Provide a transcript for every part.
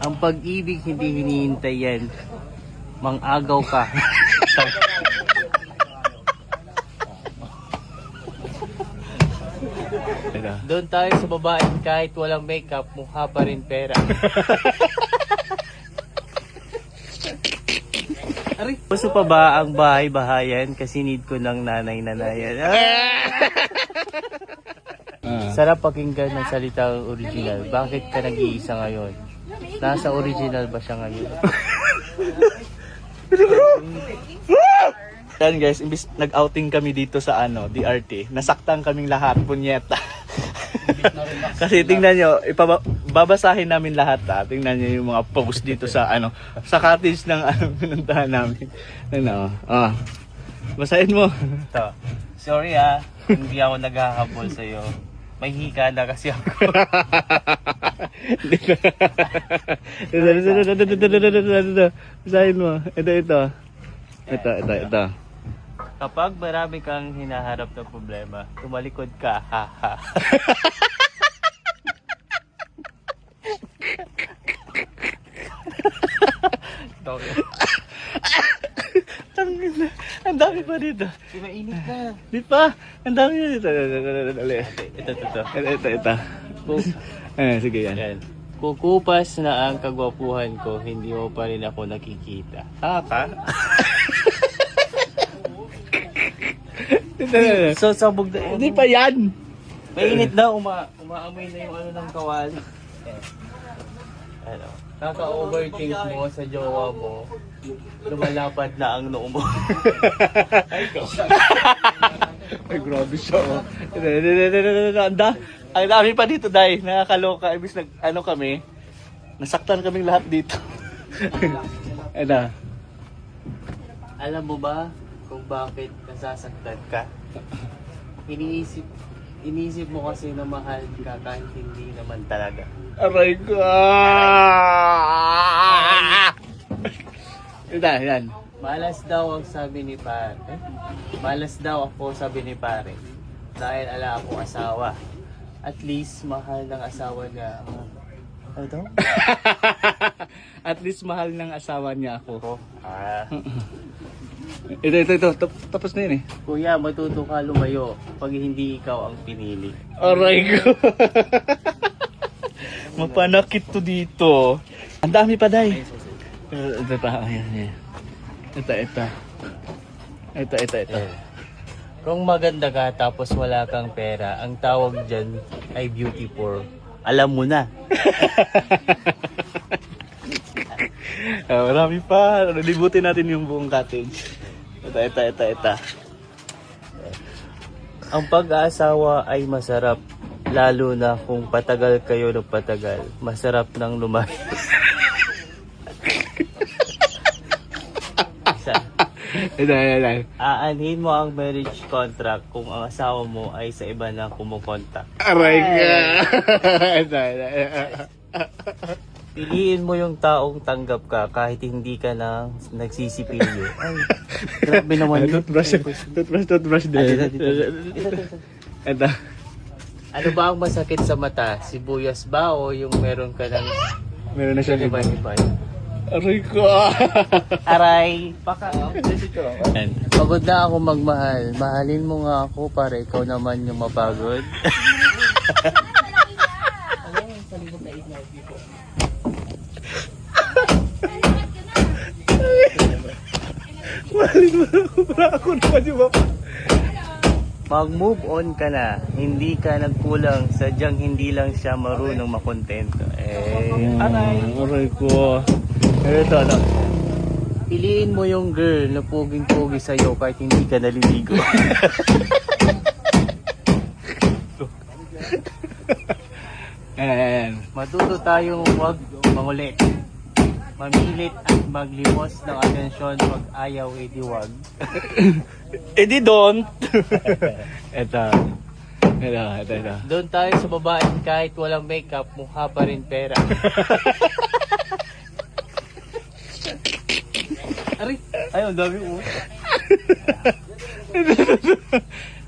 Ang pag-ibig hindi hinihintay yan. Mang-agaw ka. Doon tayo sa babae kahit walang makeup, mukha pa rin pera. Gusto pa ba ang bahay-bahayan? Kasi need ko ng nanay-nanayan. Sarap pakinggan ng salitang original. Bakit ka nag-iisa ngayon? Nasa original ba siya ngayon? Yan guys, imbis nag-outing kami dito sa DRT, nasaktan kaming lahat, punyeta. Kasi tingnan nyo, babasahin namin lahat tingnan nyo yung mga post dito sa sa cottage ng pinuntahan namin. Basahin mo. Ito. Sorry hindi ako naghahabol sa'yo. May hika na kasi ako. Basahin mo. Ito. Kapag marami kang hinaharap na problema, tumalikod ka, haha. Ang dami pa dito. Mainit na. Di pa? Ang dami na dito. Ito. Sige yan. Yan. Kukupas na ang kagwapuhan ko, hindi mo pa rin ako nakikita. So, sabog na. Hindi pa yan. Mainit na, umaamoy na yung ng kawali. Kaka-overthink mo sa jowa mo, lumalapad na ang noo mo. Ay, grabe siya. Ang dami pa dito, Day. Nakakaloka. Ibig kami, nasaktan kaming lahat dito. Alam mo ba kung bakit nasasaktan ka? Iniisip mo kasi na mahal ka kahit hindi naman talaga. Aray ko. Yan. Malas daw ang sabi ni pare. Malas daw ako sabi ni pare. Dahil ala akong asawa. At least mahal ng asawa niya. Ano daw? At least mahal ng asawa niya ako. Ito. Ito. Tapos na yun eh. Kuya, matuto ka lumayo pag hindi ikaw ang pinili. Aray ko. Mapanakit to dito. Ang dami pa, Day. Ito pa. Ayan. Ito. Kung maganda ka tapos wala kang pera, ang tawag dyan ay beautiful. Alam mo na. Marami pa. Libutin natin yung buong cottage. Ito. Ang pag-aasawa ay masarap, lalo na kung patagal kayo ng patagal. Masarap nang lumaki. Ito. Aanhin mo ang marriage contract kung ang asawa mo ay sa iba na kumukontak. Aray ka. Ito. Piliin mo yung taong tanggap ka kahit hindi ka na nagsisipilyo. Ay, grabe naman yun. Toothbrush din. Ito. Ano ba ang masakit sa mata? Sibuyas ba o yung meron ka ng Meron na siya iba-iba? Aray ko. Aray! Pagod na ako magmahal. Mahalin mo nga ako para ikaw naman yung mapagod. Mahalin mo ako para ako naman yung Mag-move on ka na. Hindi ka nagkulang. Sadyang hindi lang siya marunong makontento. Aray ko. Ito. Piliin mo yung girl na puging-pugi sa'yo kahit hindi ka naliligo. Ayan. Matuto tayong huwag mangulit. Mamilit at maglimos ng atensyon pag ayaw idiwag. Di don't. Ito. Doon tayo sa babae kahit walang makeup, mukha pa rin pera. Ay, ang dami mo.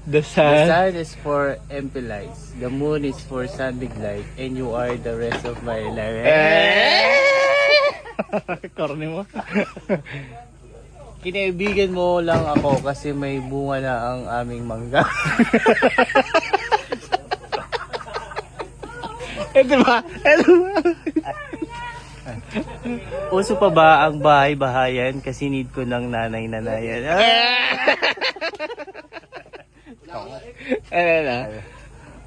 The The sun. sun is for empty lies. The moon is for sun big light. And you are the rest of my life. Corny mo. Kinaibigan mo lang ako kasi may bunga na ang aming mangga. Diba? Uso pa ba ang bahay-bahayan kasi need ko ng nanay-nanayan? Ano na?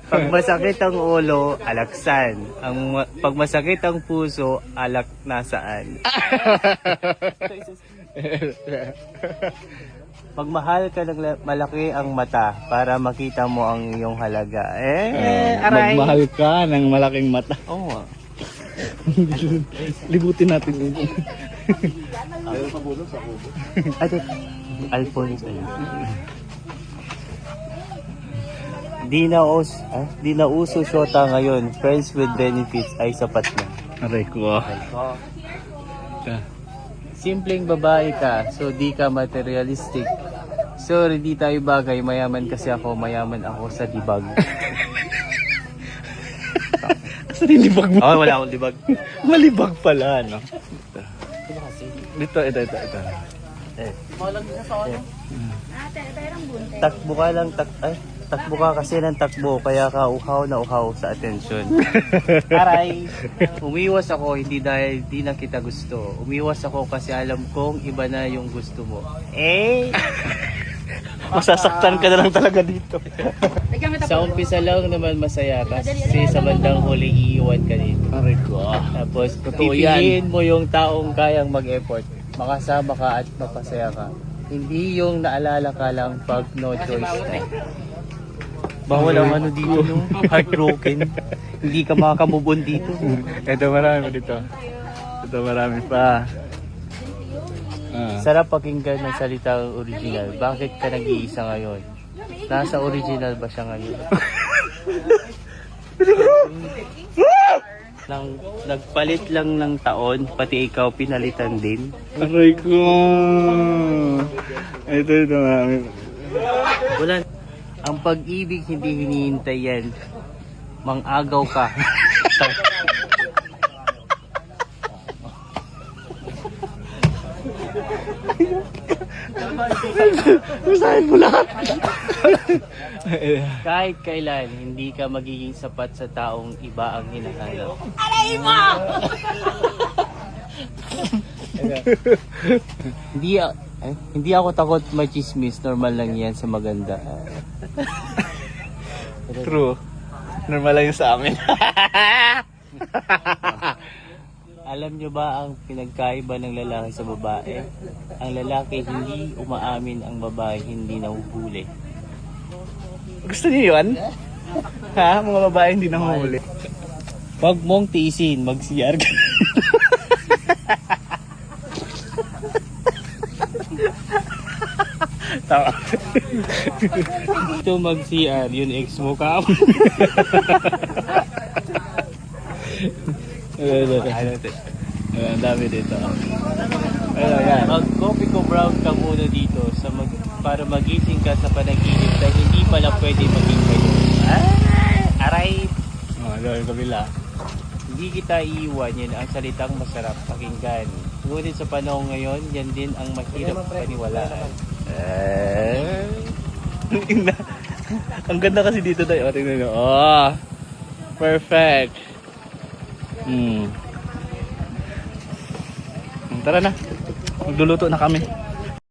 Pag masakit ang ulo, alaksan. Pag masakit ang puso, alak nasaan. Pag mahal ka ng malaki ang mata para makita mo ang iyong halaga. Aray. Magmahal ka ng malaking mata. Oo nga. Libutin natin yun. Ate, Alfonso. Di na uso syota ngayon. Friends with benefits ay sapat na. Aray ko. Simpleng babae ka, so di ka materialistic. Sorry, di tayo bagay. Mayaman kasi ako, mayaman ako sa libag. Asan yung libag mo? Oh, wala akong libag. Malibag pala, no? Ito kasi. Ito. Takbo ka lang, takbo ka kasi ng takbo, kaya ka uhaw na uhaw sa atensyon. Aray! Umiwas ako, hindi dahil di na kita gusto. Umiwas ako kasi alam kong iba na yung gusto mo. Masasaktan ka na lang talaga dito. Sa umpisa lang naman masaya kasi sa bandang huli iiwan ka dito. Aray ko. Tapos Totoo yan. pipiliin mo yung taong kayang mag-effort. Makasama ka at mapasaya ka. Hindi yung naalala ka lang pag no choice na. Bawal ang ano dito, no? Heartbroken. Hindi ka makakamove on dito. Ito marami dito. Ito marami pa. Sarap pakinggan ng salitang original. Bakit ka nag-iisa ngayon? Nasa original ba siya ngayon? Nagpalit lang ng taon, pati ikaw pinalitan din. Aray ko. Ito marami. Wala. Ang pag-ibig hindi hinihintay yan. Mang-agaw ka. Masahin mo lahat. Kahit kailan, hindi ka magiging sapat sa taong iba ang hinahanap. Hindi ako takot machismis, normal lang yan sa maganda. True. Normal lang yun sa amin. Alam nyo ba ang pinagkaiba ng lalaki sa babae? Ang lalaki hindi umaamin, ang babae hindi nahuhuli. Gusto niyo yun? Ha? Mga babae hindi nahuli. Huwag mong tiisin, mag-CR ka. Tama. Ito mag-CR, yun ex mo ka. Ang dami dito. Yan. Mag-coffee ko brown ka muna dito para magising ka sa panaginip na hindi pala pwede maging kayo. Aray! Yung kabila. Hindi kita iiwan, yan ang salitang masarap pakinggan. Ngunit sa panahon ngayon, yan din ang mahirap paniwalaan. Ang ganda kasi dito tayo. Tingnan nyo. Oh, perfect. Tara na. Magluluto na kami.